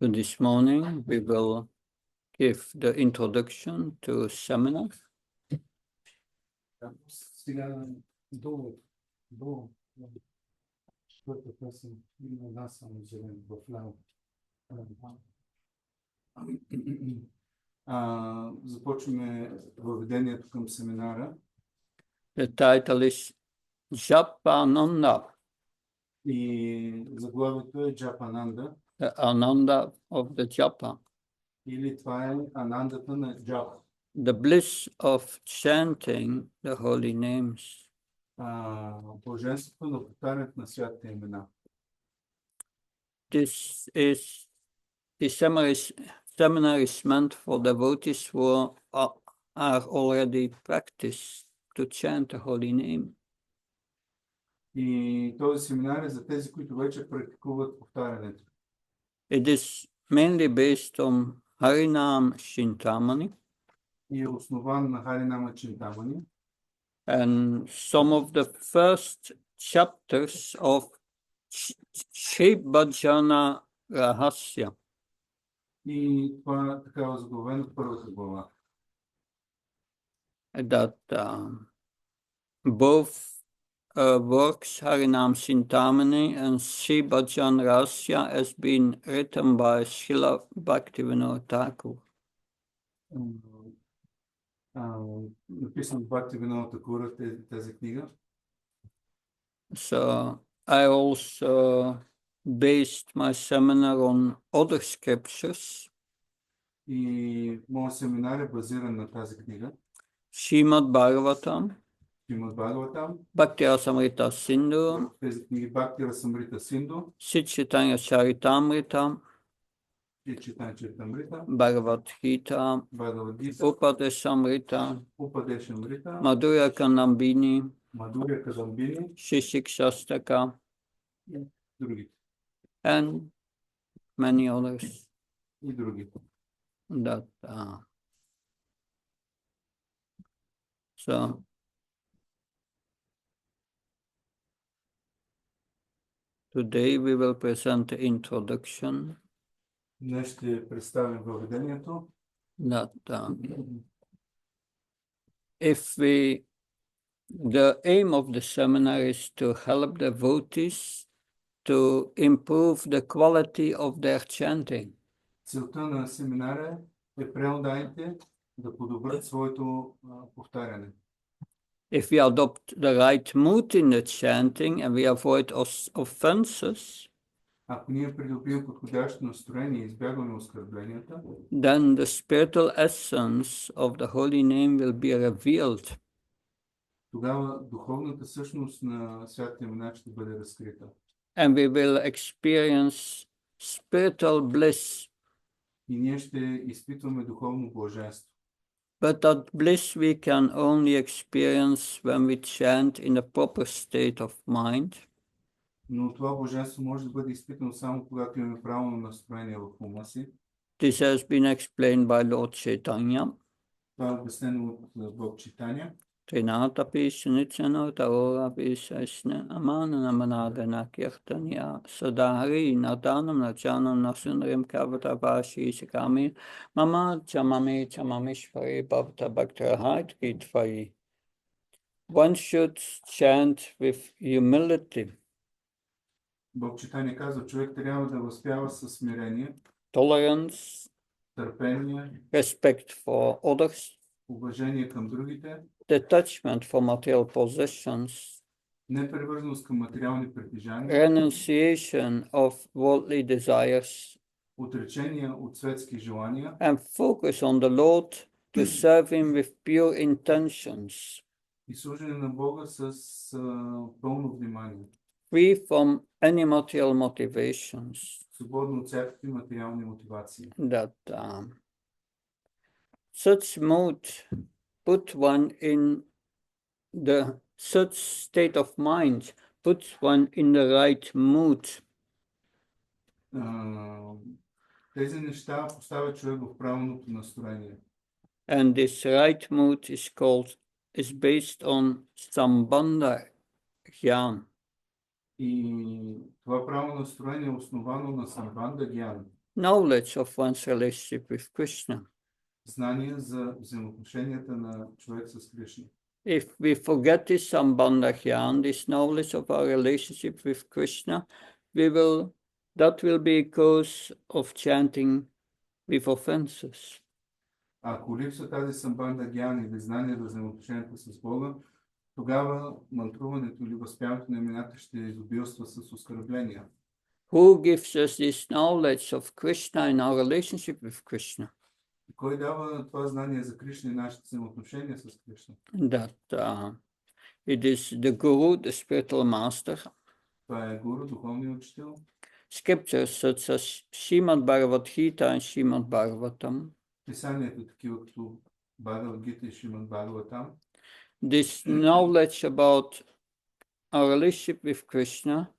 So this morning we will give the introduction to seminar. Сега до четвърта песен има една само зелен в ляво. Започваме въведението към семинара. The title is Japananda, И заглавието е Джапананда. the Ananda of the Japa, Или това е анандата на Джапа. the bliss of chanting the holy names. Блаженството на повтарянето на святите имена. This seminar is meant for devotees who are already practiced to chant the holy name. И този семинар е за тези, които вече практикуват повтарянето. It is mainly based on Harinam Chintamani И е основан на Харинама Чинтамани. and some of the first chapters of Shri Bhajana Rahasya. И това така е заглавено в първата глава. That both works, Harinam Chintamani and Shri Bhajana Rahasya, has been written by Srila Bhaktivinoda Thakur. Написан в Бхактивинода Такура тази книга. So I also based my seminar on other scriptures. И моят семинар е базиран на тази книга. Srimad Bhagavatam, Шримад Бхагаватам, Bhakti Rasamrita Sindhu, тези книги Бхакти Расамрита Синду, Sri Chaitanya Charitamrita, и Чайтanya Чаритамрита, Bhagavad Gita, Бхагавадгита, Upadeshamrita, Упадешамрита, Madhurya Kanambini, Мадуря Кадамбини Shri Shikshastaka, и другите. and many others И другите. that so today we will present the introduction Днес ще представим въведението. that the aim of the seminar is to help devotees to improve the quality of their chanting. Целта на семинара е преоданите да подобрят своето повтаряне. If we adopt the right mood in the chanting and we avoid offenses, Ако ние придобием подходящо настроение и избягваме оскърбленията, then the spiritual essence of the holy name will be revealed. тогава духовната същност на святите имена ще бъде разкрита. And we will experience spiritual bliss. И ние ще изпитваме духовно блаженство. But that bliss we can only experience when we chant in a proper state of mind. Но това блаженство може да бъде изпитано само когато имаме правилно настроение в ума си. This has been explained by Lord Chaitanya. Това е обяснено от Бог Чайтаня. Trinatapi Sunichano Tarorapi Saisna Amana Namanadana Kirtanya Sadahari Nadanam Nachanam Nasunrim Kavata Vashi Sikami Mama Chamamishvari Bhavata Bhaktarahait Kitvayi. One should chant with humility, Бог Чайтаня казва, човек трябва да възпява със смирение, tolerance, търпение, respect for others, уважение към другите, detachment from material possessions, непривързаност към материални притежания, renunciation of worldly desires, отречение от светски желания and focus on the Lord to serve Him with pure intentions, и служене на Бога с пълно внимание, free from any material motivations. свободно от всякакви материални мотивации. That such mood put one in such state of mind puts one in the right mood. Тези неща поставят човек в правилното настроение. And this right mood is based on Sambandha Gyan. И това правилно настроение е основано на Самбанда Гьян. knowledge of one's relationship with Krishna. Знание за взаимоотношенията на човек с Кришна. If we forget this sambandha jnana, this knowledge of our relationship with Krishna, that will be a cause of chanting with offenses. Ако липсва тази самбанда гяна или знание за взаимоотношенията с Бога, тогава мантруването или възпяването на имената ще изобилства с оскърбления. Who gives us this knowledge of Krishna in our relationship with Krishna? Кой дава това знание за Кришна и нашите взаимоотношения с Кришна? That it is the Guru, the spiritual master. Това е гуру, духовният учител. Scriptures such as Srimad Bhagavad Gita and Srimad Bhagavatam. Писанието такива като Бхагавад Гита и Шримад Бхагаватам. This knowledge about our relationship with Krishna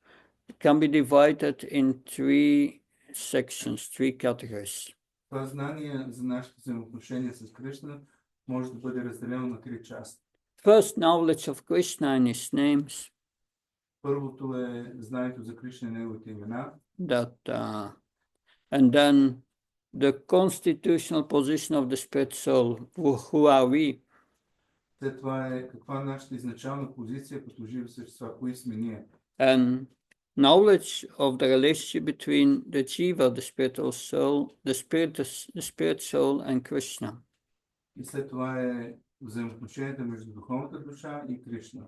can be divided in three sections, three categories. Това знание за нашите взаимоотношения с Кришна може да бъде разделено на три части. First, knowledge of Krishna and his names. Първото е знанието за Кришна и неговите имена. And then the constitutional position of the spirit soul. Who are we? След това е каква е нашата изначална позиция като живи същества, кои сме ние. And knowledge of the relationship between the jiva, the spiritual soul, the spirit soul and Krishna. И след това е взаимоотношенията между духовната душа и Кришна.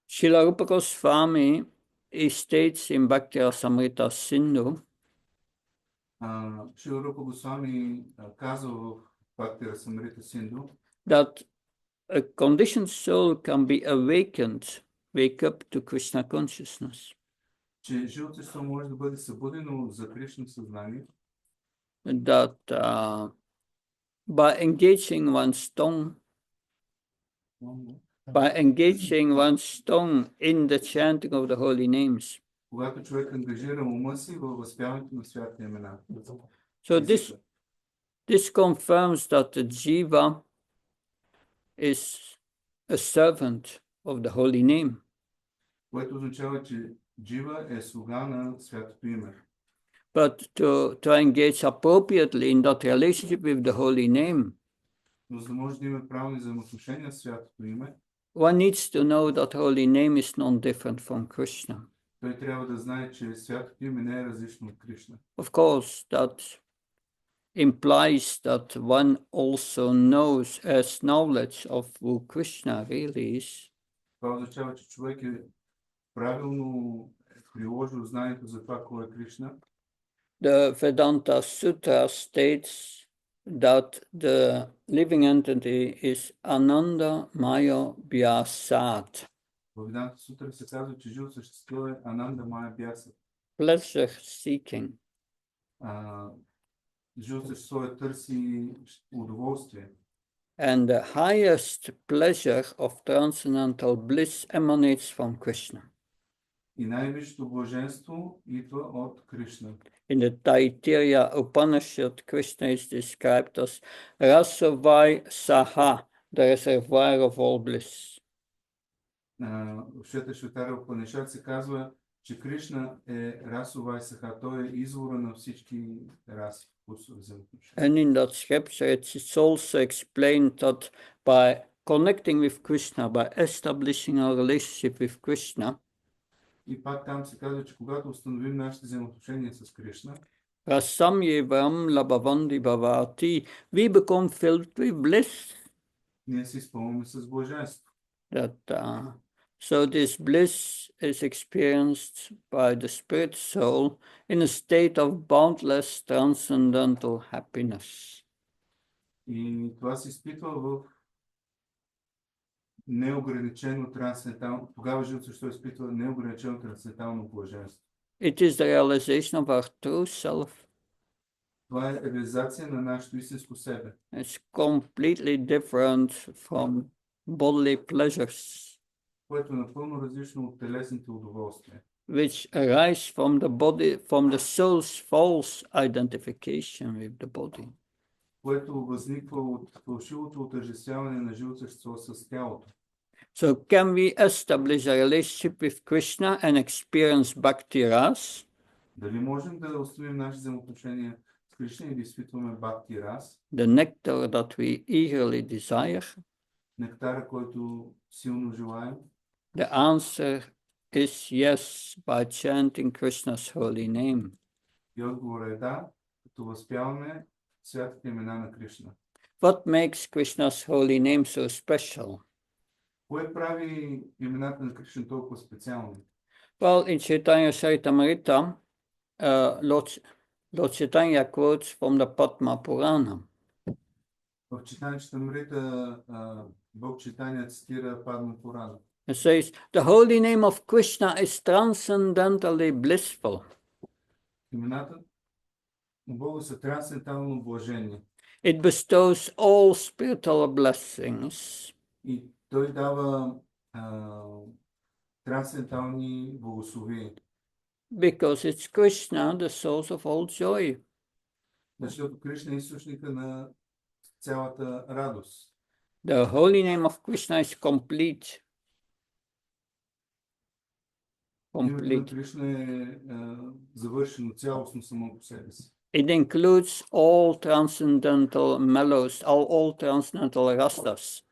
Srila Rupa Goswami states in Bhakti Rasamrita Sindhu Шрила Рупа Госвами казва в Бхакти Расамрита Синду, that a conditioned soul can be wake up to Krishna consciousness. че живото същество може да бъде събудено за Кришна съзнание. That by engaging one's tongue in the chanting of the holy names. Когато човек ангажира ума си във възпяването на святите имена. So this confirms that the jiva is a servant of the holy name. Което означава, че джива е слуга на святото име. But to engage appropriately in that relationship with the holy name, Но за да може да има правилни взаимоотношения с святото име, one needs to know that holy name is non-different from Krishna. той трябва да знае, че святото име не е различно от Кришна. Of course, that implies that one also has knowledge of who Krishna really is. Това означава, че човек е правилно приложил знанието за това, кой е Кришна. The Vedanta Sutra states that the living entity is Ananda Maya Vyasat. В Веданта Сутра се казва, че живо същество е Ананда Мая Бяса. Pleasure seeking. Живо същество е търси удоволствие. And the highest pleasure of transcendental bliss emanates from Krishna. И най-висшето блаженство идва от Кришна. In the Taittiriya Upanishad, Krishna is described as Rasavai Saha, the reservoir of all bliss. В Шветашватара Упанишад се казва, че Кришна е Расовай Саха, той е извора на всички раси. And in that scripture it's also explained that by connecting with Krishna, by establishing our relationship with Krishna, и пак там се казва, че когато установим нашите взаимоотношения с Кришна, Rasamyevam labhavandi bhavati, we become filled with bliss. ние се изпълваме с блаженство. So this bliss is experienced by the spirit soul in a state of boundless transcendental happiness. И това се изпитва в неограничено трансцендентално, тогава живото същество изпитва неограничено трансцендентално блаженство. It is the realization of our true self. Това е реализация на нашето истинско себе. It's completely different from bodily pleasures, което е напълно различно от телесните удоволствия, which arise from the soul's false identification with the body. което възниква от фалшивото отъждествяване на живото същество с тялото. So can we establish a relationship with Krishna and experience bhakti ras? Дали можем да установим наши взаимоотношения с Кришна и да изпитваме бхакти рас, the nectar that we eagerly desire? нектара, който силно желаем? The answer is yes, by chanting Krishna's holy name. И отговор е да, като възпяваме святите имена на Кришна. What makes Krishna's holy name so special? Кое прави имената на Кришна толкова специални? Well, in Chaitanya Charitamrita, Lord Chaitanya quotes from the Padma Purana. В Читания Читамрита Бог Читания цитира Падма Пурана. It says, the holy name of Krishna is transcendently blissful. Имената на Бога са трансцендентално блажени. It bestows all spiritual blessings. И той дава трансцендентални благословения. Because it's Krishna, the source of all joy. Защото Кришна е източника на цялата радост. The holy name of Krishna is complete. Името на Кришна е завършено цялостно само по себе си. It includes all transcendental mellows, all transcendental rastas.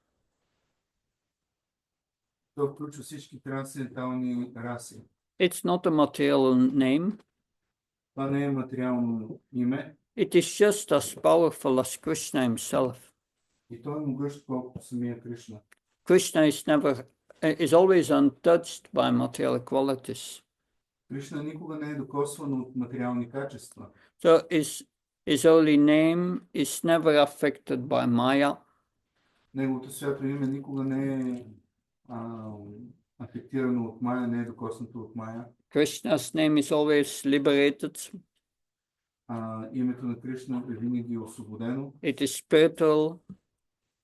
То включва всички трансцендентални раси. It's not a material name. Това не е материално име. It is just as powerful as Krishna himself. И той е могъщ колкото самия Кришна. Krishna is always untouched by material qualities. Кришна никога не е докосван от материални качества. So his holy name is never affected by Maya. Неговото свято име никога не е афектирано от Мая, не е докоснато от Мая. Krishna's name is always liberated. Името на Кришна е винаги освободено. It is spiritual.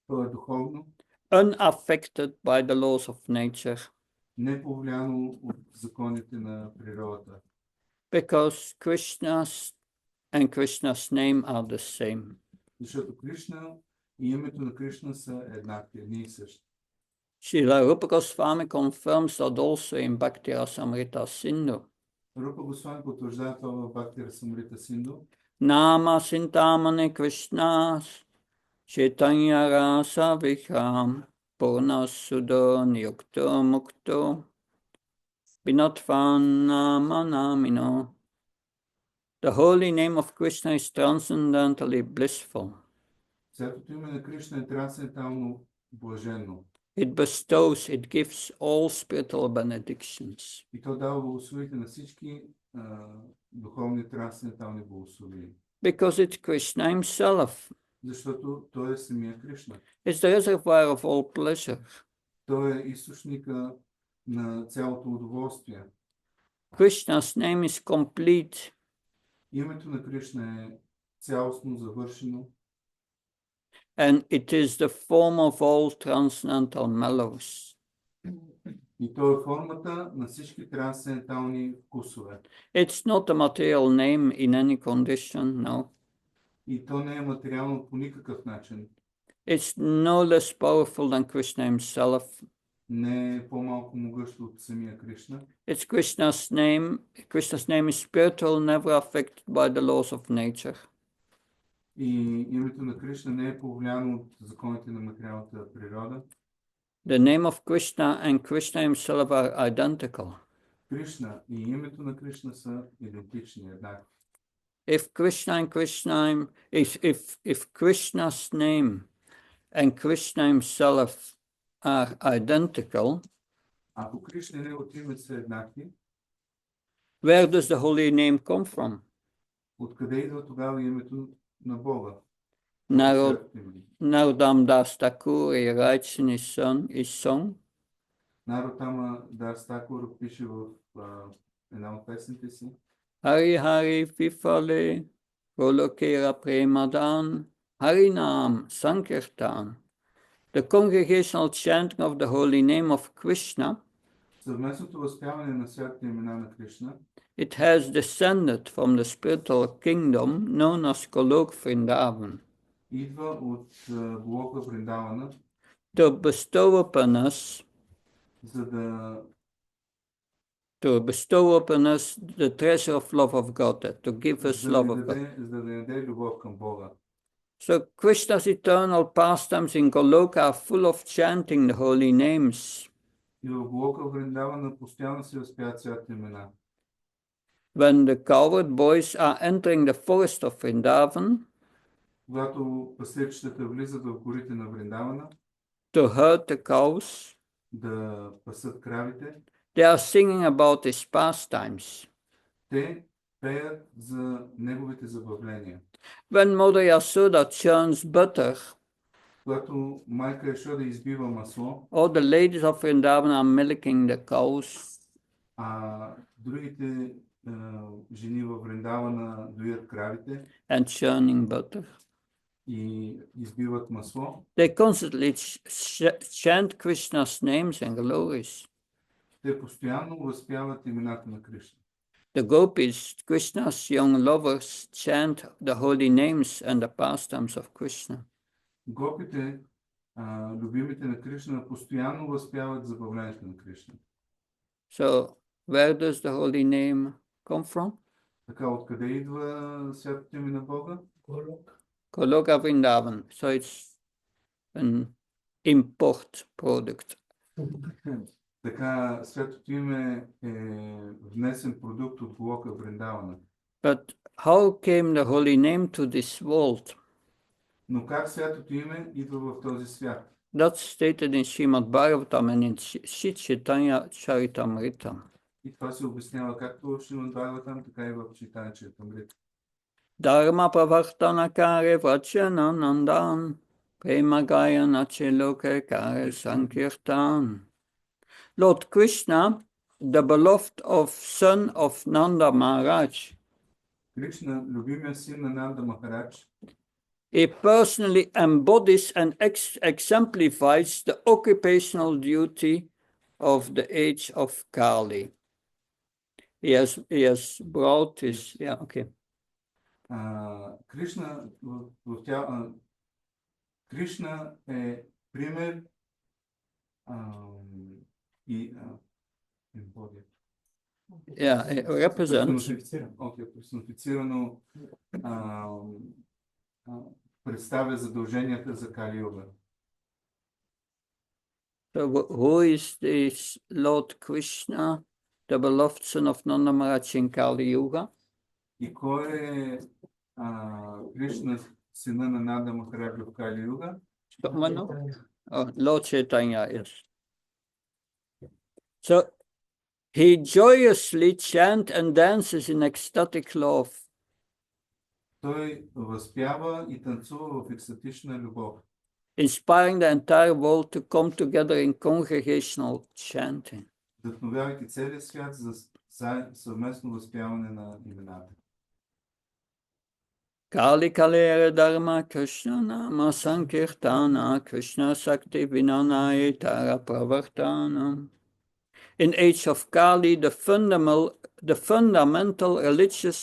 То е духовно. Unaffected by the laws of nature. Не повлияно от законите на природата. Because Krishna's and Krishna's name are the same. Защото Кришна и името на Кришна са еднакви, едни и същи. Srila Rupa Goswami confirms that also in Bhakti Rasamrita Sindhu. Рупа Госвами потвърждава това в Бхакти Расамрита Синду. Nama Sintamani Krishnas Chaitanya Rasa Viham Purnasudo Niyukto Mukto Vinatvan Manamino. The holy name of Krishna is transcendentally blissful. Святото име на Кришна е трансцендентално блаженно. It bestows, it gives all spiritual benedictions. И то дава благословите на всички духовни трансцендентални благословения. Because it's Krishna himself. Защото той е самия Кришна. It's the reservoir of all pleasure. Той е източника на цялото удоволствие. Krishna's name is complete. Името на Кришна е цялостно завършено. And it is the form of all transcendental mellows. И то е формата на всички трансцендентални вкусове. It's not a material name in any condition, no. И то не е материално по никакъв начин. It's no less powerful than Krishna himself. Не е по-малко могъщо от самия Кришна. It's Krishna's name. Krishna's name is spiritual, never affected by the laws of nature. И името на Кришна не е повлияно от законите на материалната природа. The name of Krishna and Krishna himself are identical. Кришна и името на Кришна са идентични, еднакви. If Krishna's name and Krishna himself are identical, ако Кришна и неговото име са еднакви, where does the holy name come from? откъде идва тогава името на Бога? Narodam Das Thakur writes in his song. Наротама Дас Такур пише в една от песните си. Hari Hari Fifale Golokera Premadan Harinam Sankirtan. The congregational chanting of the holy name of Krishna, Съвместното възпяване на святите имена на Кришна, it has descended from the spiritual kingdom known as Golok Vrindavan. идва от Голока Вриндавана, To bestow upon us за да to bestow upon us the treasure of love of God, to give us love of God. За да ни даде любов към Бога. So Krishna's eternal pastimes in Goloka are full of chanting the holy names. И в Голока Вриндавана постоянно се възпяват святите имена. When the cowherd boys are entering the forest of Vrindavan, когато пасечетата влизат в горите на Вриндавана, to herd the cows, да пасат кравите, they are singing about his pastimes. те пеят за неговите забавления. When Mother Yasoda churns butter, когато майка Ешода избива масло, all the ladies of Vrindavan are milking the cows. а другите жени във Вриндавана доят кравите And churning butter. и избиват масло, They constantly chant Krishna's names and glories. те постоянно възпяват имената на Кришна. The gopis, Krishna's young lovers, chant the holy names and the pastimes of Krishna. Гопите, любимите на Кришна, постоянно възпяват забавлението на Кришна. So, where does the holy name come from? Така, откъде идва святото име на Бога? Goloka Vrindavan. So it's an import product. Така, святото име е внесен продукт от Голока Вриндавана. But how came the holy name to this world? Но как святото име идва в този свят? That's stated in Srimad Bhagavatam and in Chaitanya Charitamrita. И това се обяснява както в Шримад Бхагаватам, така и в Чайтanya Чаритамрита. Dharma pravartana kare vachana nandan prema gayana chiloke kare sankirtan. Lord Krishna, the beloved of son of Nanda Maharaj, Кришна, любимия син на Нанда Махарадж, he personally embodies and exemplifies the occupational duty of the age of Kali. He has brought his, yeah, okay. Кришна, Кришна е пример и Yeah, it represents. Персонифицирано представя задълженията за Кали Юга. So who is this Lord Krishna, the beloved son of Nanda Maharaj in Kali Yuga? И кой е Кришна, сина на Нанда Махарадж в Кали Юга? Oh, Lord Chaitanya, yes. So he joyously chants and dances in ecstatic love. Той възпява и танцува в екстатична любов, inspiring the entire world to come together in congregational chanting. вдъхновявайки целия свят за съвместно възпяване на имената. Kali Kalera Dharma Krishna Nama Sankirtana Krishna Sakti Vinanaya Tara Pravartana. In age of Kali, the fundamental religious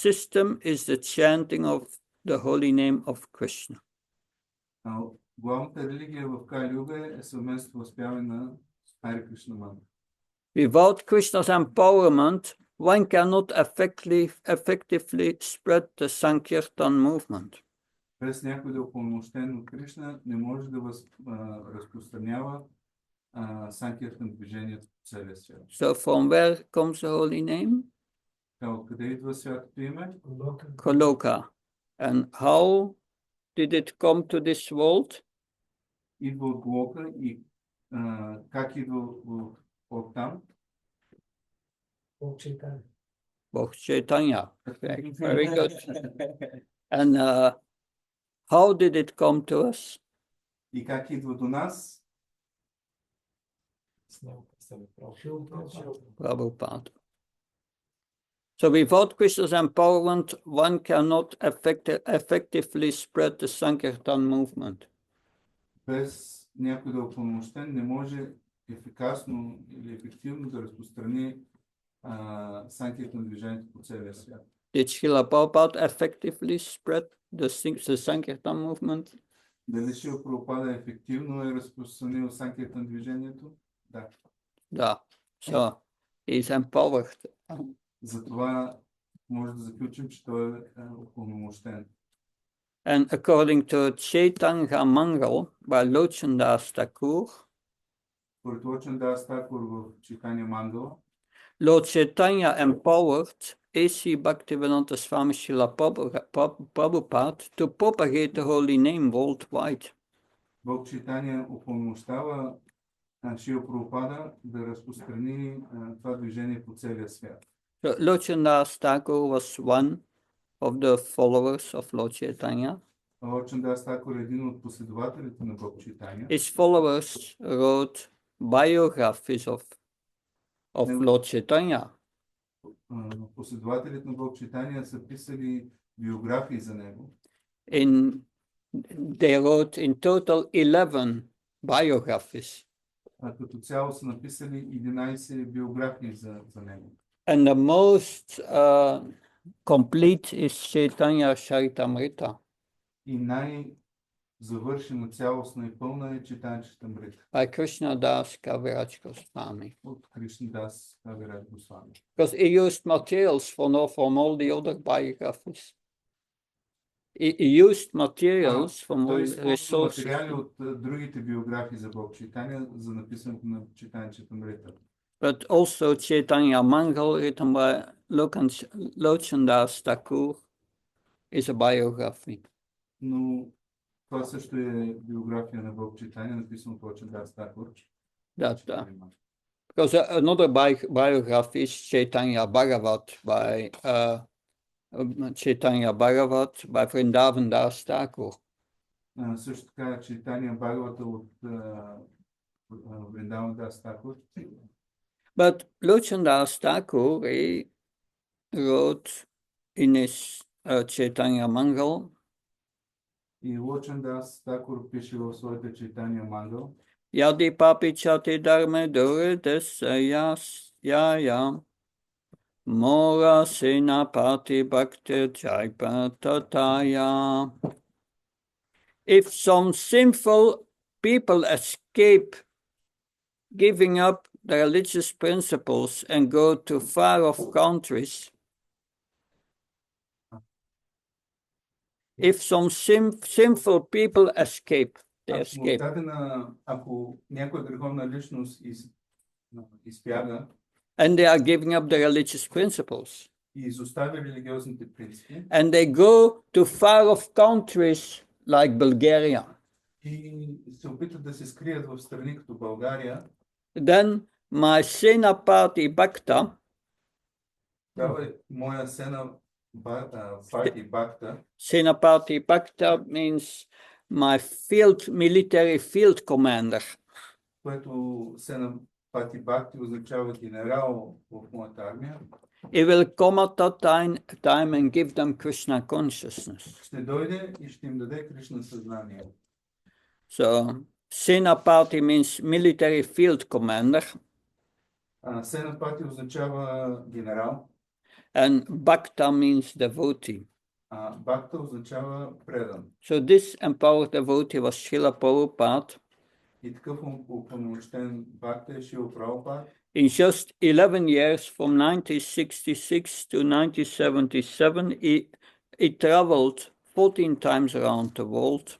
system is the chanting of the holy name of Krishna. Главната религия в Кали Юга е съвместно възпяване на Хари Кришна мантра. Without Krishna's empowerment, one cannot effectively spread the Sankirtan movement. Без някой да е упълномощен от Кришна, не може да разпространява Санкиртан движението по целия свят. So from where comes the holy name? Откъде идва святото име? Goloka. And how did it come to this world? Идва от Голока и как идва от там? Bog Chaitanya. Very good. And how did it come to us? И как идва до нас? Prabhupada. So without Krishna's empowerment, one cannot effectively spread the Sankirtan movement. Без някой да е упълномощен, не може ефикасно или ефективно да разпространи Санкиртан движението по целия свят. Did Srila Prabhupada effectively spread the Sankirtan movement? Дали Шрила Прабхупада ефективно е разпространил Санкиртан движението? Да. Да. So He's empowered. Затова може да заключим, че той е упълномощен. And according to Chaitanya Mangal by Lochandas Thakur, Според Лочандас Такур в читание Мангала, Lord Chaitanya empowered A.C. Bhaktivedanta Swami Srila Prabhupada to propagate the holy name worldwide. Бог Читания упълномощава Шила Прабхупада да разпространи това движение по целия свят. So Lord Chandas Thakur was one of the followers of Lord Chaitanya. Лочандас Такур е един от последователите на Бог Читания. His followers wrote biographies of Lord Chaitanya. Последователите на Бог Читания са писали биографии за него. They wrote in total 11 biographies. Като цяло са написали 11 биографии за него. And the most complete is Chaitanya Charitamrita. И най-завършена, цялостна и пълна е Чайтanya Чаритамрита. By Krishnadas Kaviraj Goswami. От Кришнадас Кавираджа Госвами. Because he used materials from all the other biographies. He used materials from all the resources. Материали от другите биографии за Бог Чайтanya за написането на Чайтanya Чаритамрита. But also Chaitanya Mangal, written by Lochandas Thakur, is a biography. Но това също е биография на Бог Чайтanya, написано от Лочандас Такур. Because another biography is Chaitanya Bhagavat by Vrindavan Das Thakur. Също така Чайтanya Бхагавата от Вриндаван Дас Такур. But Lochandas Thakur wrote in his Chaitanya Mangal, И Лочандас Такур пише в своята Чайтanya Мангал. Yadi papi chati dharme dure desayasya mora senapati bhakti jaipatataya. If some sinful people escape giving up the religious principles and go to far-off countries, if some sinful people escape, they escape. Ако някоя греховна личност изпяга And they are giving up the religious principles. И изоставя религиозните принципи. And they go to far-off countries like Bulgaria. И се опитат да се скрият в страни като България. Then my Senapati Bhakta, моя Senapati Bhakta. Senapati Bhakta means my military field commander. Което Senapati Bhakti означава генерал в моята армия. He will come at that time and give them Krishna consciousness. Ще дойде и ще им даде Кришна съзнание. So Senapati means military field commander. Senapati означава генерал. And Bhakta means devotee. Bhakta означава предан. So this empowered devotee was Srila Prabhupada. И такъв упълномощен Бхакта е Шрила Прабхупада. In just 11 years, from 1966 to 1977, he traveled 14 times around the world.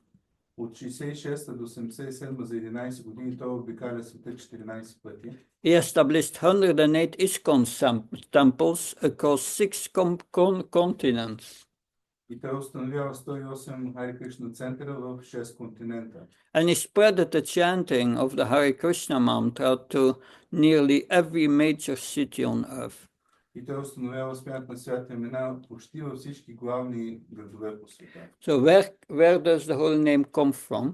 От 66 до 77 за 11 години той обикаля света 14 пъти. He established 108 ISKCON temples across 6 continents. И той установява 108 Хари Кришна центъра в 6 континента. And he spread the chanting of the Hare Krishna mantra to nearly every major city on earth. И той установява смят на святите имена почти във всички главни градове по света. So where does the whole name come from?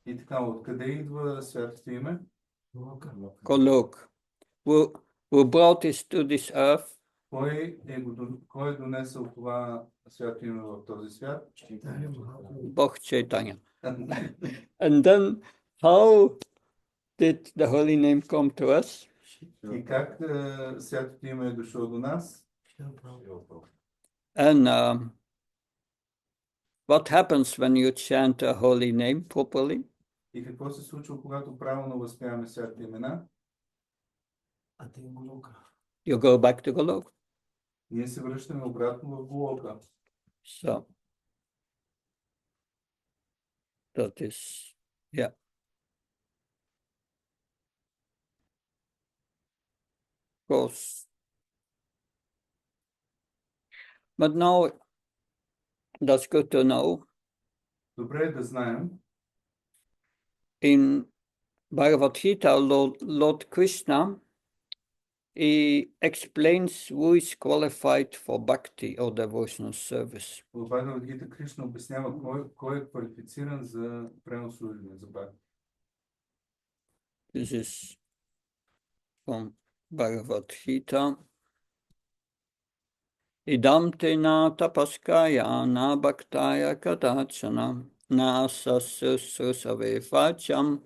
И така, откъде идва святото име? Golok. Who brought this to this earth? Кой е донесъл това свято име в този свят? Bhakti Chaitanya. And then how did the holy name come to us? И как святото име е дошло до нас? And what happens when you chant a holy name properly? И какво се случва, когато правилно възпяваме святите имена? You go back to Golok. Ние се връщаме обратно в Голока. So that is, yeah. Of course. But now that's good to know. Добре е да знаем. In Bhagavad Gita, Lord Krishna, he explains who is qualified for bhakti or devotional service. В Бхагавад Гита Кришна обяснява кой е квалифициран за пренослужение, за бхакти. This is from Bhagavad Gita. Idam te na tapaskaya na bhaktaya kadachana na sasusave vacham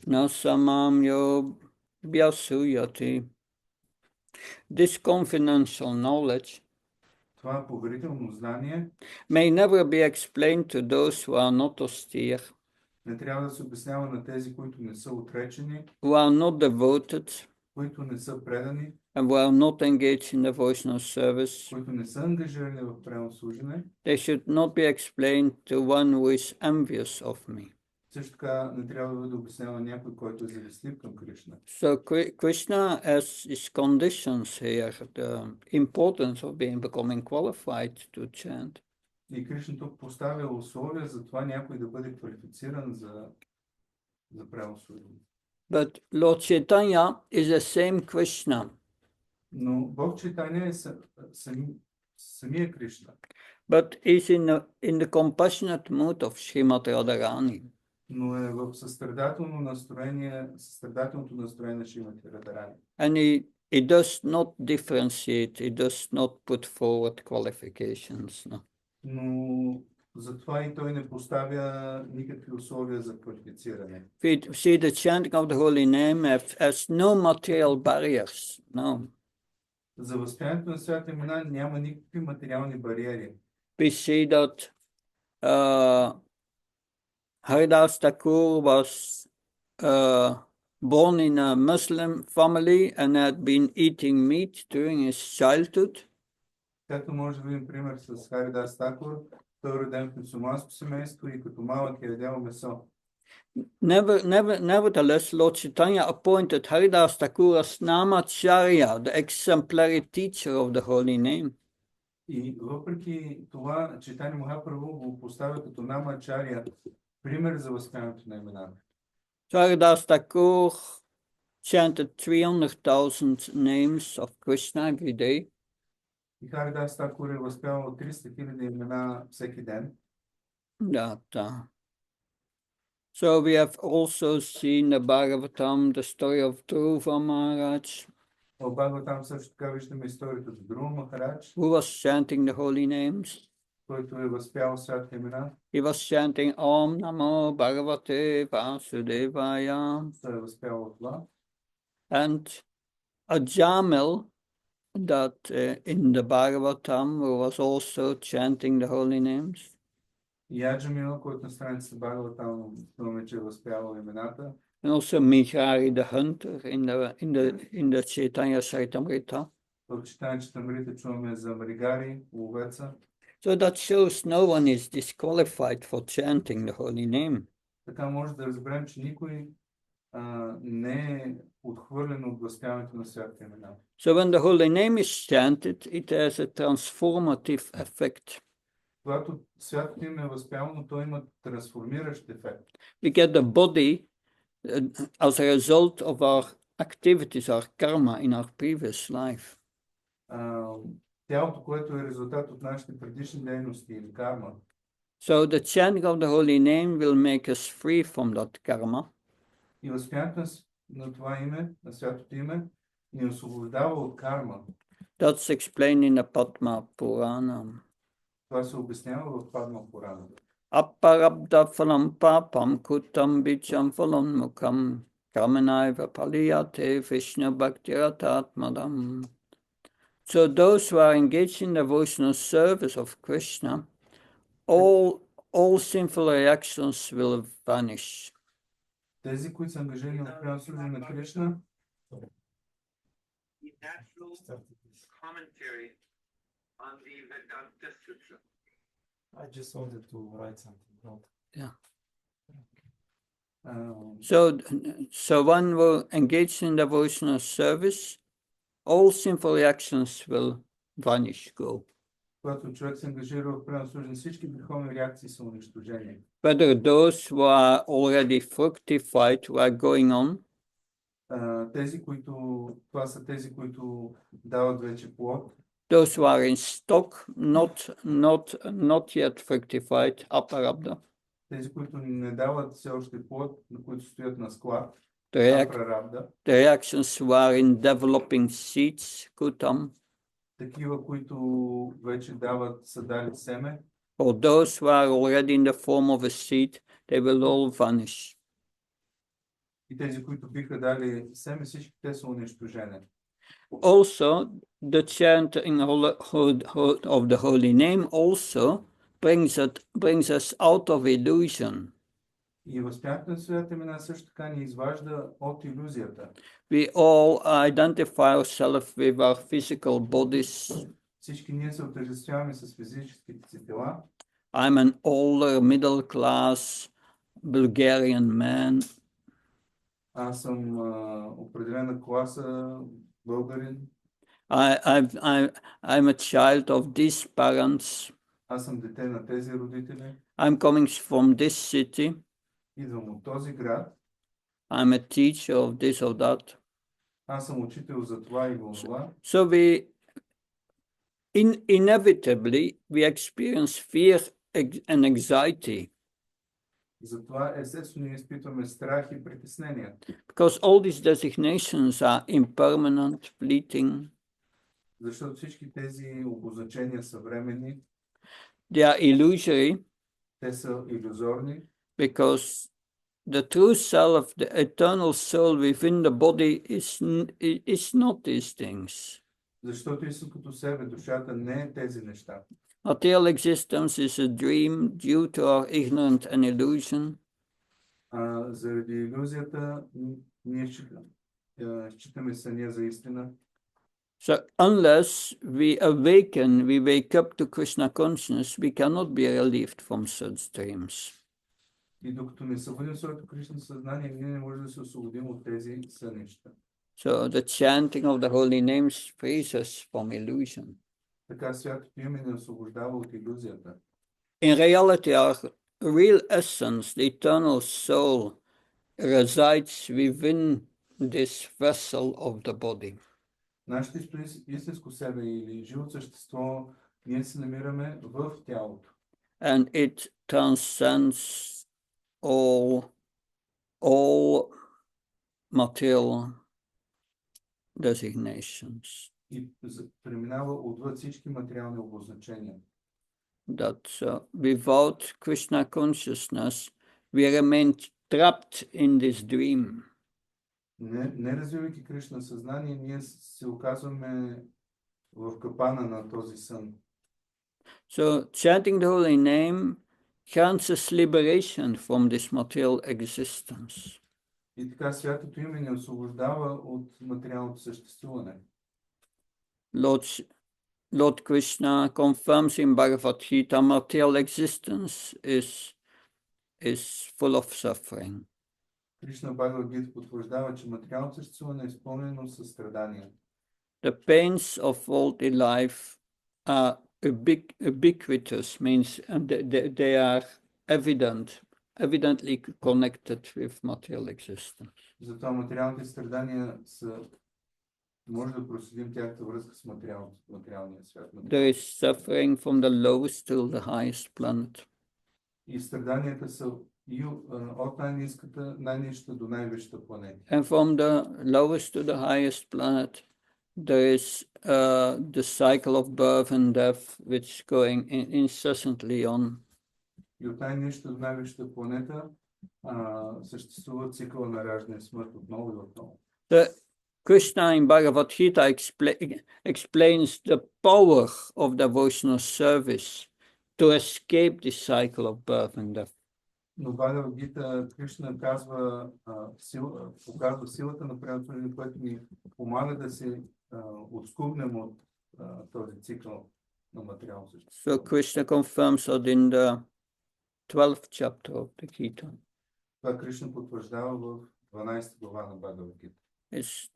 na samam yo vyasuyati. This confidential knowledge Това поверително знание may never be explained to those who are not austere, не трябва да се обяснява на тези, които не са отречени, who are not devoted, които не са предани, and who are not engaged in devotional service. които не са ангажирани в пренослужене. They should not be explained to one who is envious of me. Също така не трябва да бъде обяснява някой, който е завистлив към Кришна. So Krishna has his conditions here, the importance of becoming qualified to chant. И Кришна тук поставя условия за това някой да бъде квалифициран за пренослужене. But Lord Chaitanya is the same Krishna. Но Бог Чайтаня е самия Кришна. But he's in the compassionate mood of Srimad Radharani. Но е в състрадателното настроение на Шримати Радарани. And he does not differentiate, he does not put forward qualifications. No. Но затова и той не поставя никакви условия за квалифициране. See, the chanting of the holy name has no material barriers. No. За възприемането на святите имена няма никакви материални бариери. We see that Haridas Thakur was born in a Muslim family and had been eating meat during his childhood. Както може да видим пример с Харидас Такур, той е роден в мюсюлманско семейство и като малък е ядял месо. Nevertheless, Lord Chaitanya appointed Haridas Thakur as Namacharya, the exemplary teacher of the holy name. И въпреки това, Чайтаня Махапрабху го поставя като Намачаря, пример за възприемането на имената. Haridas Thakur chanted 300,000 names of Krishna every day. И Харидас Такур е възпявал 300 000 имена всеки ден. So we have also seen the Bhagavatam, the story of Dhruva Maharaj, В Бхагаватам също така виждаме историята за Друва Махарадж, who was chanting the holy names. който е възпял святите имена. He was chanting Om Namo Bhagavate Vasudevaya. Той е възпял това. And a Jamil that in the Bhagavatam who was also chanting the holy names. И Аджамила, който на страницата Бхагаватам думаме, че е възпявал имената. And also Mikhari the hunter in the Chaitanya Charitamrita. В Чайтаня Чаритамрита чуваме за Маригари, ловеца. So that shows no one is disqualified for chanting the holy name. Така може да разберем, че никой не е отхвърлен от възпяването на святите имена. So when the holy name is chanted, it has a transformative effect. Когато святото име е възпявано, то има трансформиращ ефект. We get the body as a result of our activities, our karma in our previous life. Тялото, което е резултат от нашите предишни дейности или карма. So the chanting of the holy name will make us free from that karma. И възпяването на това име, на святото име, ни освобождава от карма. That's explained in the Padma Purana. Това се обяснява в Падма Пурана. Apparabdha phalam papam kutam bicham phalam mukam karmanaiva paliyate Vishnu bhaktiratatmadam. So those who are engaged in devotional service of Krishna, all sinful reactions will vanish. Тези, които са ангажирани в пренослужение на Кришна, natural commentary on the Vedanta Sutra. I just wanted to write something. Yeah. Um, So one will engage in devotional service, all sinful reactions will vanish, go. Когато човек се ангажира в правилно служение, всички греховни реакции са унищожени. Whether those who are already fructified, who are going on, Това са тези, които дават вече плод, those who are in stock, not yet fructified, апарабда. тези, които не дават все още плод, на които стоят на склад, The апрарабда, reactions who are in developing seeds, kutam, такива, които вече са дали семе, or those who are already in the form of a seed, they will all vanish. и тези, които биха дали семе, всички те са унищожени. Also, the chanting of the holy name also brings us out of illusion. И възприятието на святите имена също така ни изважда от илюзията. We all identify ourselves with our physical bodies. Всички ние се отъждествяваме с физическите си тела. I'm an older middle class Bulgarian man. Аз съм определена класа българин. I'm a child of these parents. Аз съм дете на тези родители. I'm coming from this city. Идвам от този град. I'm a teacher of this or that. Аз съм учител за това и това. So we inevitably we experience fear and anxiety. Затова естествено ние изпитваме страх и притеснение. Because all these designations are impermanent, fleeting. Защото всички тези обозначения са временни. They are illusory. Те са илюзорни. Because the true self, the eternal soul within the body is not these things. Защото истинското себе, душата не е тези неща. Material existence is a dream due to our ignorance and illusion. Заради илюзията ние считаме съня за истина. So unless we awaken, we wake up to Krishna consciousness, we cannot be relieved from such dreams. И докато не събудим своето Кришна съзнание, ние не можем да се освободим от тези сънища. So the chanting of the holy names frees us from illusion. Така святото име ни освобождава от илюзията. In reality, our real essence, the eternal soul, resides within this vessel of the body. Нашето истинско себе или живо същество, ние се намираме в тялото. And it transcends all material designations. И преминава отвъд всички материални обозначения. That without Krishna consciousness, we remain trapped in this dream. Не развивайки Кришна съзнание, ние се оказваме в капана на този сън. So chanting the holy name grants us liberation from this material existence. И така святото име ни освобождава от материалното съществуване. Lord Krishna confirms in Bhagavad Gita material existence is full of suffering. Кришна Бхагавад Гита потвърждава, че материалното съществуване е изпълнено със страдания. The pains of worldly life are ubiquitous, means they are evidently connected with material existence. Затова материалните страдания може да проследим тяхната връзка с материалния свят. There is suffering from the lowest to the highest planet. И страданията са и от най-низката до най-висшата планета. And from the lowest to the highest planet, there is the cycle of birth and death, which is going incessantly on. И от най-низката до най-висшата планета съществува цикъла на раждане и смърт отново и отново. Krishna in Bhagavad Gita explains the power of devotional service to escape this cycle of birth and death. Но Бхагавад Гита Кришна показва силата на преданното, което ни помага да се отскубнем от този цикъл на материално същество. So Krishna confirms that in the 12th chapter of the Gita. Това Кришна потвърждава в 12 глава на Бхагавад-гита.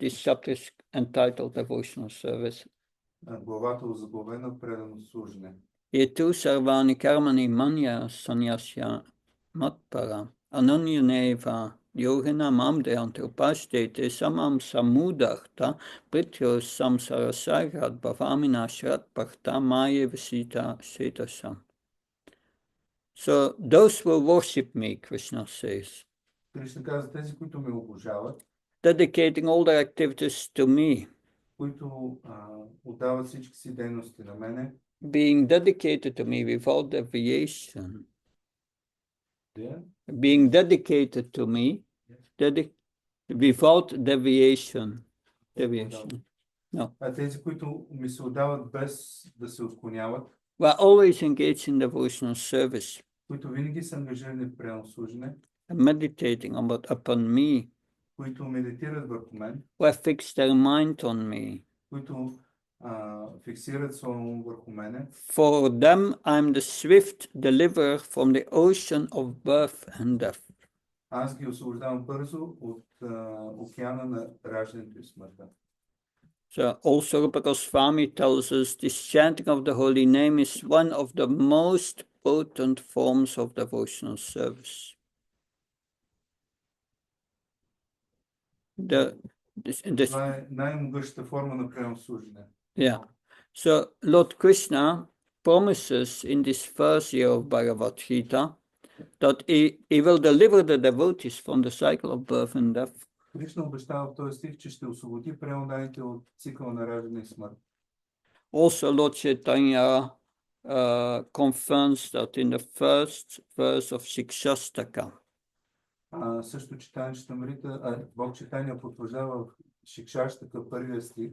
This chapter is entitled Devotional Service. Главата озаглавена предано служене. Yetu sarvani karmani manya sanyasya matpara ananyaneva yogena mamdeyante upashtete samam samudahta prityo samsara sagat bhavamina shrat bhakta maya vasita setasam. So those who worship me, Krishna says, Кришна каза, тези, които ме обожават, dedicating all their activities to me, които отдават всички си дейности на мене, being dedicated to me without deviation, yeah? being dedicated to me, without deviation. No. А тези, които ми се отдават без да се отклоняват, We're always engaged in devotional service, които винаги са ангажирани в предано служене, meditating upon me, които медитират върху мен, who fix their mind on me. които фиксират своя ум върху мене. For them, I'm the swift deliverer from the ocean of birth and death. Аз ги освобождавам бързо от океана на раждането и смъртта. So also Rupa Goswami tells us this chanting of the holy name is one of the most potent forms of devotional service. Това е най-могъщата форма на предано служене. Yeah. So Lord Krishna promises in this first year of Bhagavad Gita that he will deliver the devotees from the cycle of birth and death. Кришна обещава в този стих, че ще освободи преоданите от цикъла на раждане и смърт. Also Lord Chaitanya confirms that in the first verse of Shikshastaka. Също Читания Читамрита, Бог Читания потвърждава в Шикшаштака първия стих.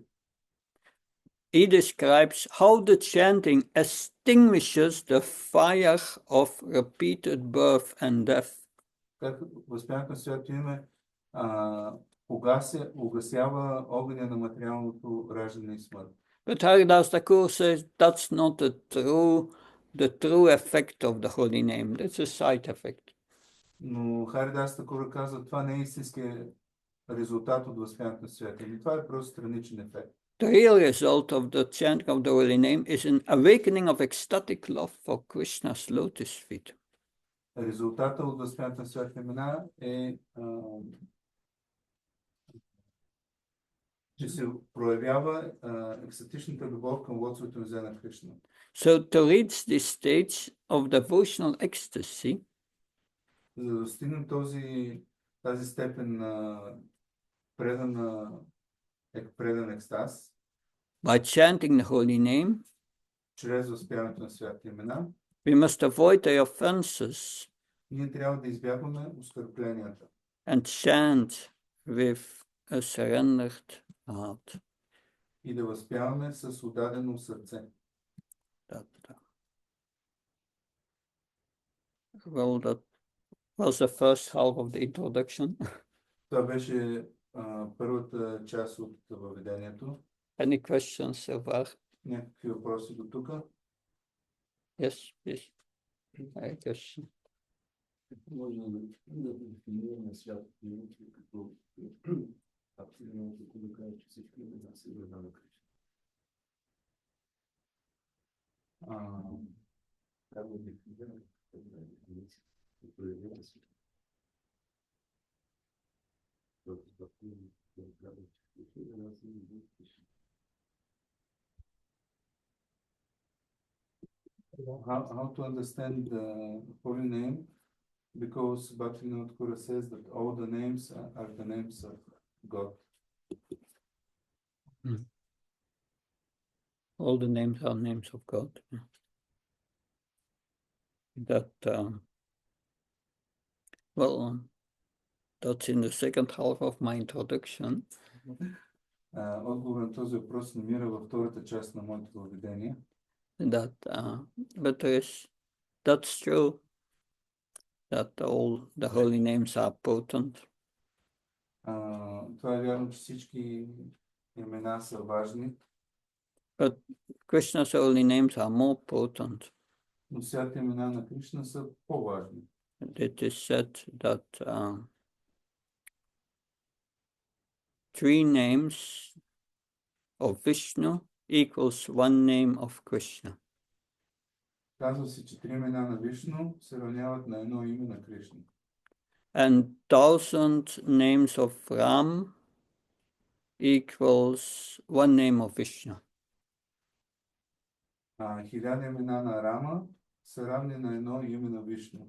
He describes how the chanting extinguishes the fire of repeated birth and death. Как възпянието на свято име угасява огъня на материалното раждане и смърт. But Haridas Thakur says that's not the true effect of the holy name. That's a side effect. Но Харидас Такура казва, това не е истинския резултат от възпянието на свято име. Това е просто страничен ефект. The real result of the chanting of the holy name is an awakening of ecstatic love for Krishna's lotus feet. Резултата от възпянието на свято имена е, че се проявява екстатичната любов към лотосовото нозе на Кришна. So to reach this stage of devotional ecstasy, За да достигнем тази степен на предан екстаз, by chanting the holy name, чрез възпяването на святите имена, we must avoid the offenses ние трябва да избягваме оскърпленията and chant with a surrendered heart. и да възпяваме с отдадено сърце. That was the first half of the introduction. Това беше първата част от въведението. Any questions so far? Някакви въпроси до тук? Yes, yes. I guess. Може да дефинираме святото име като абсолютно, като да кажа, че всички имена се върна на Кришна. Как да дефинираме като проявява се. How to understand the holy name? Because Bhaktivinoda Thakura says that all the names are the names of God. All the names are names of God. That that's in the second half of my introduction. Отговор на този въпрос намира във втората част на моето въведение. But that's true. That all the holy names are potent. Това е вярно, че всички имена са важни, but Krishna's holy names are more potent. но святите имена на Кришна са по-важни. It is said that 3 names of Vishnu equals 1 name of Krishna. Казва се, че 3 имена на Вишну се равняват на едно име на Кришна. And 1000 names of Ram equals 1 name of Vishnu. 1000 имена на Рама са равни на едно име на Вишну.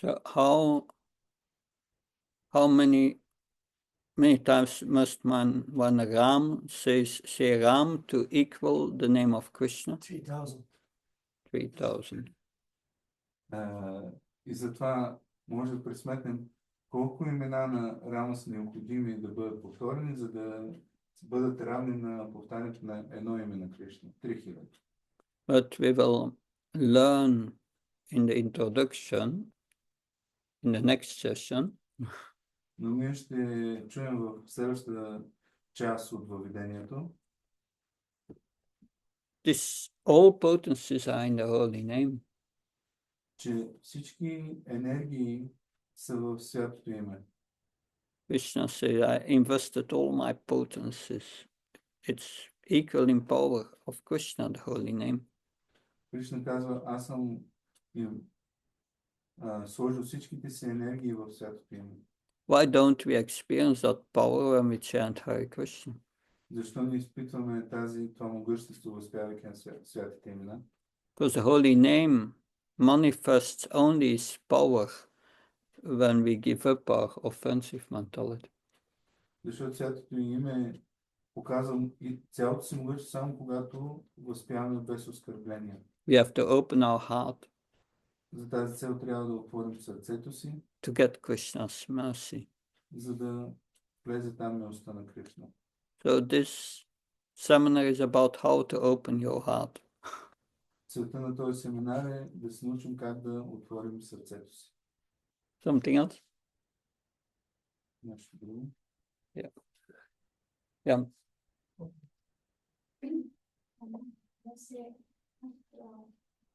So how many times must one Ram say Ram to equal the name of Krishna? 3000. 3000. И затова може да пресметнем колко имена на Рама са необходими да бъдат повторени, за да бъдат равни на повтарянето на едно име на Кришна. 3000. But we will learn in the introduction, in the next session, Но ние ще чуем в следващата част от въведението, all potencies are in the holy name. че всички енергии са в святото име. Krishna said, I invested all my potencies. It's equal in power of Krishna, the holy name. Кришна казва, аз съм сложил всичките си енергии в святото име. Why don't we experience that power when we chant Hare Krishna? Защо не изпитваме това могъщество, възпявайки на святите имена? Because the holy name manifests only its power when we give up our offensive mentality. Защото святото име показва и цялото си могъщество само когато възпяваме без оскърбление. We have to open our heart За тази цел трябва да отворим сърцето си, to get Krishna's mercy. за да влезе там милостта на Кришна. So this seminar is about how to open your heart. Целта на този семинар е да се научим как да отворим сърцето си. Something else? Нещо друго. Yeah.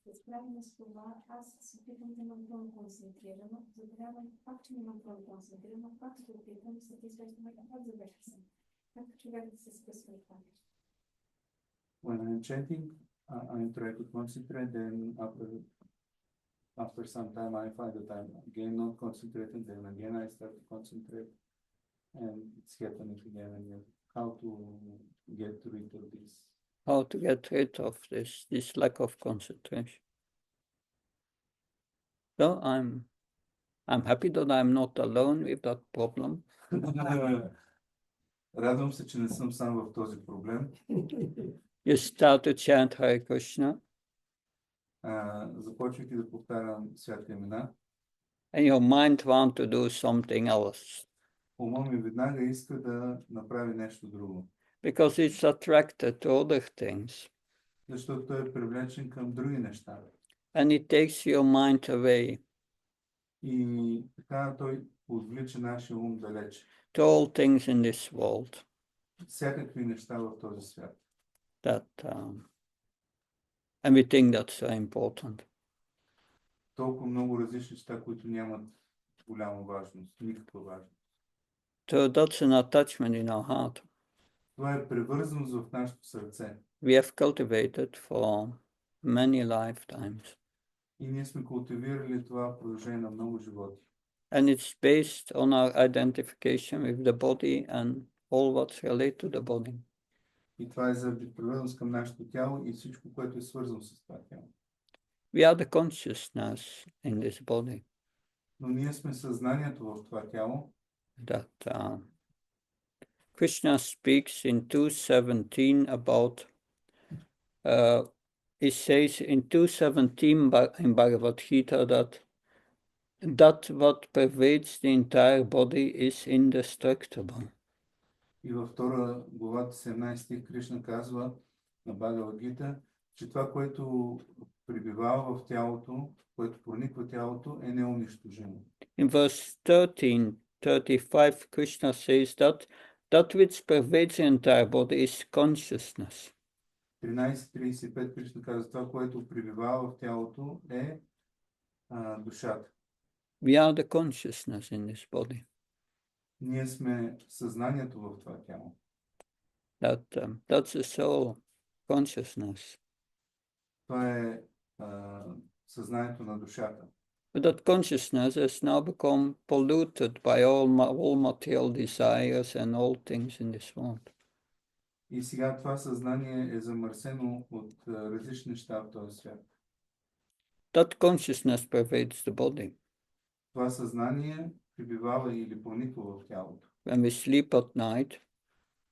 Да справим с това, аз се опитвам да имам пълно концентрирано, забравям пак, че имам пълно концентрирано, пак се опитвам, след известно пак забравя съм. Как човек да се скъсва и това? When I'm chanting, I try to concentrate, then after some time I find that I'm again not concentrating, then again I start to concentrate, and it's happening again and again. How to get rid of this? How to get rid of this lack of concentration. So I'm happy that I'm not alone with that problem. Радвам се, че не съм сам в този проблем. You start to chant Hare Krishna, Започвайки да повтарям святите имена, and your mind wants to do something else ума ми веднага иска да направи нещо друго. because it's attracted to other things, Защото той е привлечен към други неща. and it takes your mind away И така той отвлича нашия ум далеч. to all things in this world Всякакви неща в този свят. that and we think that's so important. Толкова много различни неща, които нямат голяма важност, никаква важност. So that's an attachment in our heart. Това е привързаност в нашето сърце. We have cultivated for many lifetimes. И ние сме култивирали това в продължение на много животи. And it's based on our identification with the body and all what's related to the body. И това е заради привързаност към нашето тяло и всичко, което е свързано с това тяло. We are the consciousness in this body Но ние сме съзнанието в това тяло. that Krishna speaks in 2:17 about, he says in 2:17 in Bhagavad Gita that what pervades the entire body is indestructible. И във втора глава 17 стих Кришна казва на Бхагавад Гита, че това, което пребивава в тялото, което прониква тялото, е неунищожимо. In verse 13:35, Krishna says that That which pervades the entire body is consciousness. 13.35 Кришна казва, това, което пребивава в тялото е душата. We are the consciousness in this body. Ние сме съзнанието в това тяло. That's the soul consciousness. Това е съзнанието на душата. But that consciousness has now become polluted by all material desires and all things in this world. И сега това съзнание е замърсено от различни неща в този свят. That consciousness pervades the body. Това съзнание пребивава или прониква в тялото. When we sleep at night,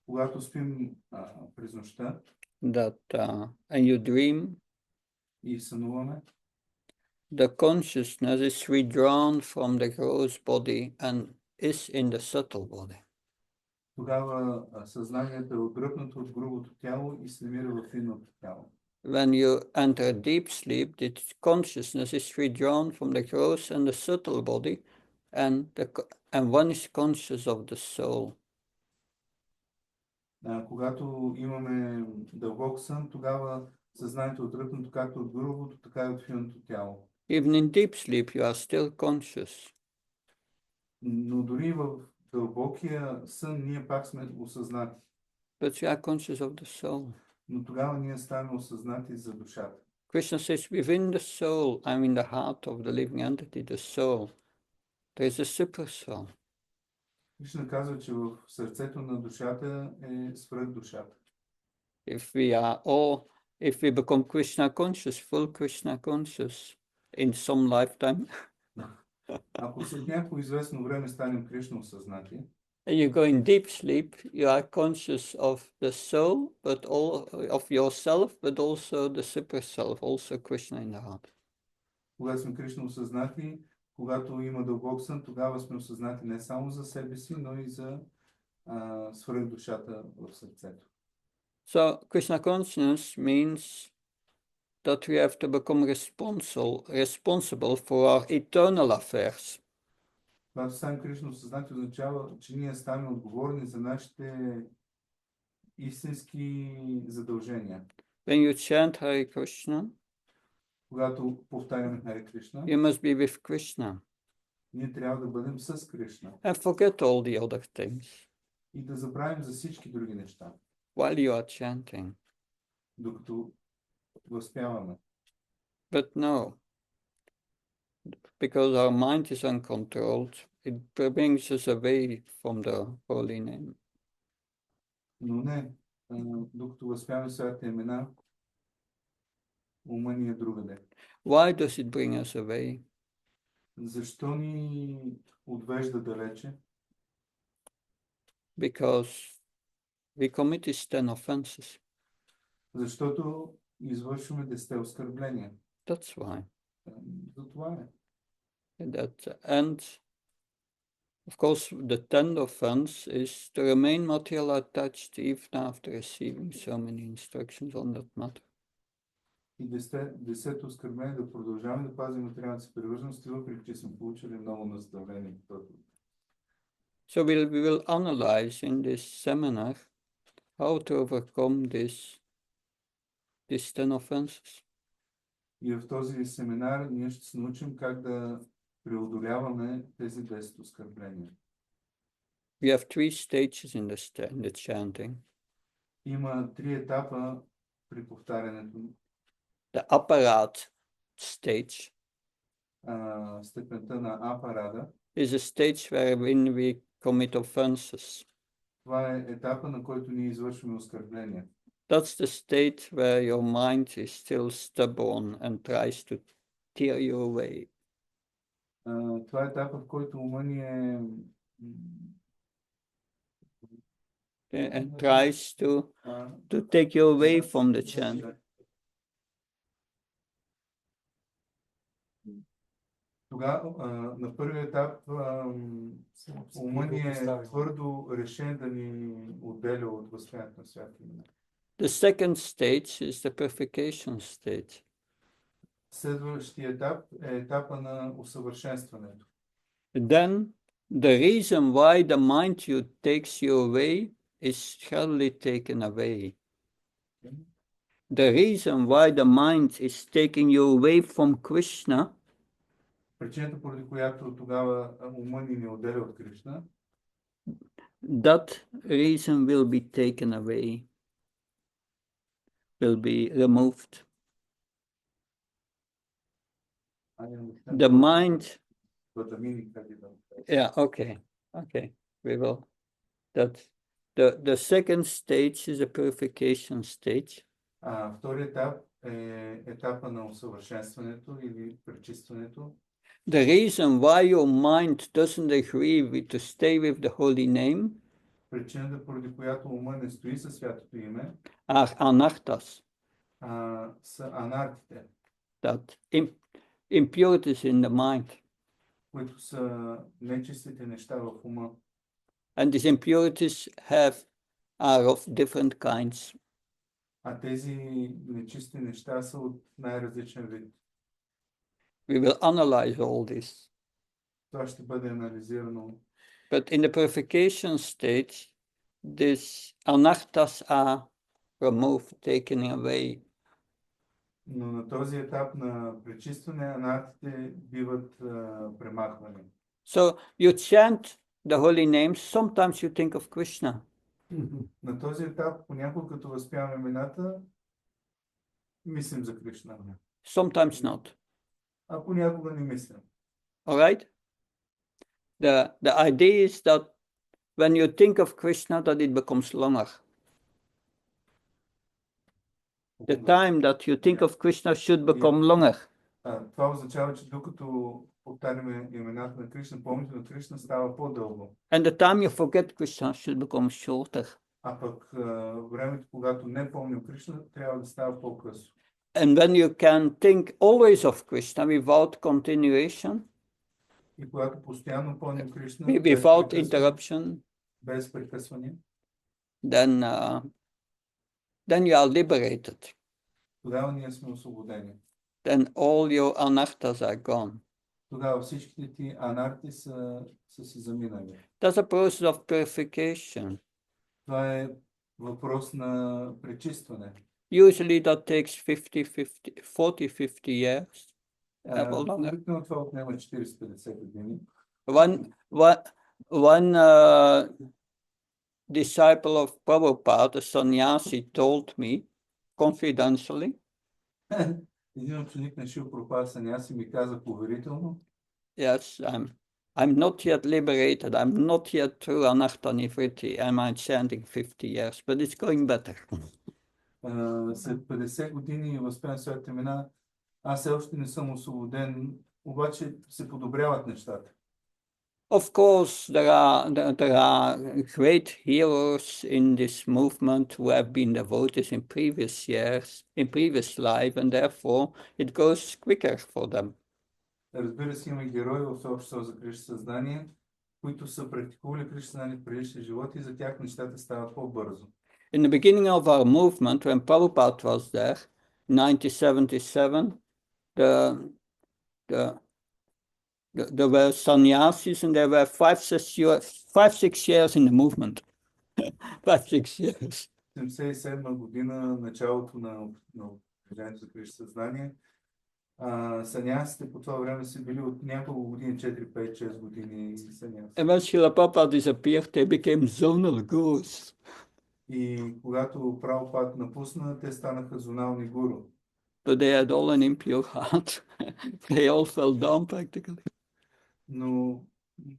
Когато спим през нощта and you dream, и сънуваме, the consciousness is withdrawn from the gross body and is in the subtle body. тогава съзнанието е отдръпнато от грубото тяло и се намира в финното тяло. When you enter deep sleep, the consciousness is withdrawn from the gross and the subtle body, and one is conscious of the soul. Когато имаме дълбок сън, тогава съзнанието е отдръпнато както от грубото, така и от финното тяло. Even in deep sleep, you are still conscious. Но дори в дълбокия сън ние пак сме осъзнати. But you are conscious of the soul. Но тогава ние ставаме осъзнати за душата. Krishna says, within the soul, in the heart of the living entity, the soul, there is a super soul. Кришна казва, че в сърцето на душата е свръхдушата. If we become Krishna conscious, full Krishna conscious, in some lifetime, Ако след някакво известно време станем Кришна осъзнати, and you go in deep sleep, you are conscious of the soul, but all of yourself, but also the super self, also Krishna in the heart. когато сме Кришна осъзнати, когато има дълбок сън, тогава сме осъзнати не само за себе си, но и за свръхдушата в сърцето. So Krishna consciousness means that we have to become responsible for our eternal affairs. Когато станем Кришна осъзнати, означава, че ние ставаме отговорни за нашите истински задължения. When you chant Hare Krishna, Когато повтаряме Харе Кришна, you must be with Krishna ние трябва да бъдем с Кришна and forget all the other things и да забравим за всички други неща, while you are chanting. докато възпяваме. But no, because our mind is uncontrolled, it brings us away from the holy name. Но не, докато възпяваме своите имена, ума ни е другаде. Why does it bring us away? Защо ни отвежда далече? Because we commit these 10 offenses. Защото извършваме 10 оскърбления. That's why. Затова е. And of course, the 10th offense is to remain material attached even after receiving so many instructions on that matter. И 10 оскърбление да продължаваме да пазим материалната си привърженост, въпреки че сме получили много наставления. So we will analyze in this seminar how to overcome these 10 offenses. И в този семинар ние ще се научим как да преодоляваме тези 10 оскърбления. We have 3 stages in the chanting. Има 3 етапа при повтарянето. The apparat stage Степента на апарада. is a stage wherein we commit offenses. Това е етапа, на който ние извършваме оскърбления. That's the state where your mind is still stubborn and tries to tear you away. Това е етапа, в който ума ни е And tries to take you away from the chant. Тогава на първият етап ума ни е твърдо решен да ни отделя от възприятието на святите имена. The second stage is the purification stage. Следващия етап е етапа на усъвършенстването. Then The reason why the mind takes you away is surely taken away. The reason why the mind is taking you away from Krishna Причината, поради която тогава ума ни не отделя от Кришна, that reason will be taken away, will be removed. The mind, yeah, okay, we will. That the second stage is a purification stage. Вторият етап е етапа на усъвършенстването или пречистването. The reason why your mind doesn't agree to stay with the holy name Причината, поради която ума не стои със святото име, are anarthas, са анартите, that impurities in the mind. които са нечистите неща в ума. And these impurities are of different kinds. А тези нечисти неща са от най-различен вид. We will analyze all this. Това ще бъде анализирано. But in the purification stage, these anarthas are removed, taken away. Но на този етап на пречистване анартите биват премахвани. So you chant the holy names, sometimes you think of Krishna. На този етап, понякога като възпяваме имената, мислим за Кришна. Sometimes not. А понякога не мислим. All right? The idea is that when you think of Krishna, that it becomes longer. The time that you think of Krishna should become longer. Това означава, че докато повтаряме имената на Кришна, помните на Кришна става по-дълго. And the time you forget Krishna should become shorter. А пък времето, когато не помним Кришна, трябва да става по-късо. And when you can think always of Krishna without continuation, И когато постоянно помним Кришна, without interruption, без прекъсване, then you are liberated. тогава ние сме освободени. Then all your anarthas are gone. Тогава всичките ти анарти са си заминали. That's a process of purification. Това е въпрос на пречистване. Usually that takes 40-50 years. Обикновено това отнема 40-50 години. One disciple of Prabhupada, a sannyasi, told me confidentially. Един ученик на Шрила Прабхупада саняси ми каза поверително. Yes, I'm not yet liberated. I'm not yet through anartha nivritti. I'm chanting 50 years, but it's going better. След 50 години възприемам своите имена. Аз все още не съм освободен, обаче се подобряват нещата. Of course, there are great heroes in this movement who have been devotees in previous years, in previous life, and therefore it goes quicker for them. Разбира се, има герои в обществото за Кришна съзнание, които са практикували Кришна съзнание в предишния живот и за тях нещата стават по-бързо. In the beginning of our movement, when Prabhupada was there, 1977, there were sannyasis and there were 5-6 years in the movement. 5-6 years. 1977 година, началото на движението за Кришна съзнание, санясите по това време са били от няколко години, 4-5-6 години саняси. And when Srila Prabhupada disappeared, they became zonal gurus. И когато Прабхупад напусна, те станаха зонални гуру. But they had all an impure heart. They all fell down practically. Но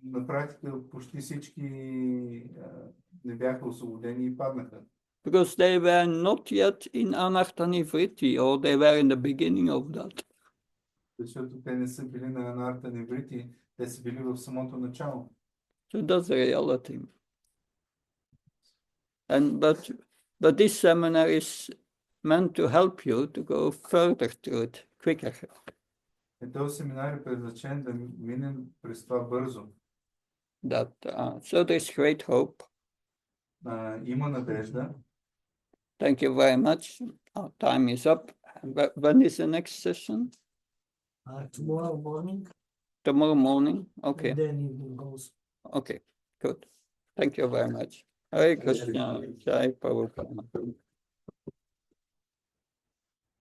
на практика почти всички не бяха освободени и паднаха. Because they were not yet in anartha nivritti, or they were in the beginning of that. Защото те не са били на анарта неврити, те са били в самото начало. So that's the reality. But this seminar is meant to help you to go further through it quicker. Този семинар е предназначен да минем през това бързо. So there's great hope. Има надежда. Thank you very much. Our time is up. When is the next session? Tomorrow morning. Tomorrow morning? Okay. And then evening goes. Okay, good. Thank you very much. Hare Krishna. Jai Prabhupada.